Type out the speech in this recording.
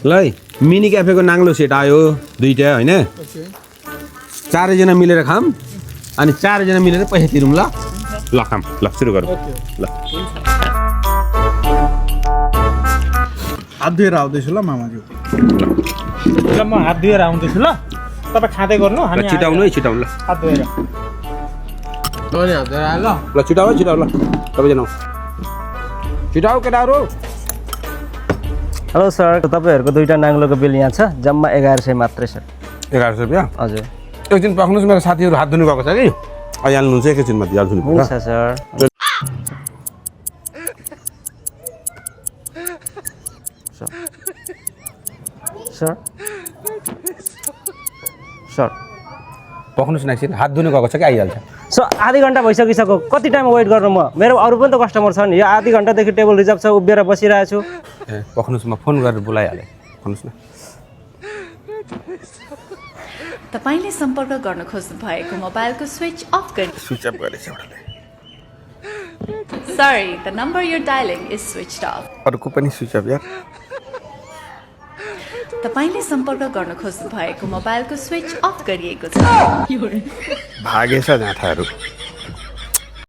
ल है mini क्याफेको नाङ्लो set आयो दुईटा होइन चारैजना मिलेर खाम अनि चारैजना मिलेर पैसा तिरौँ ल ल खाम ल सुरु गरौँ ल हात धुएर आउँदैछु ल मामाज्यू ल म हात धुएर आउँदैछु ल तपाईँ खाँदै गर्नु ल छिटाउनु है छिटाउनु ल हात धुएर ल छिटाउ है छिटाउ ल सबैजना छिटाउ केटाहरू हेलो सर तपाईँहरूको दुईटा नाङ्लोको बिल यहाँ छ जम्मा 1100 मात्रै सर 1100 रुपियाँ हजुर एकछिन पर्खनुहोस् मेरो साथीहरू हात धुनु गएको छ कि आइहाल्नुहुन्छ एकैछिनमा दिइहाल्छु नि हुन्छ सर सर सर पर्खनुहोस् न एकछिन हात धुनु गएको छ कि आइहाल्छ सर आधी घन्टा भइसकिसक्यो कति टाइम वेट गर्नु म मेरो अरू पनि त कस्टमर छ नि यो आधी घन्टादेखि टेबल रिजर्भ छ उभिएर बसिरहेको छु ए पर्खनुहोस् म फोन गरेर बोलाइहालेँ पर्खनुहोस् न तपाईले सम्पर्क गर्न खोज्नु भएको मोबाइलको स्विच अफ गर्नु स्विच अफ गरेछ एउटाले sorry the number you dialing is switched off अर्को पनि स्विच अफ यार तपाईले सम्पर्क गर्न खोज्नु भएको मोबाइलको स्विच अफ गरिएको छ भागेछ जाँठाहरू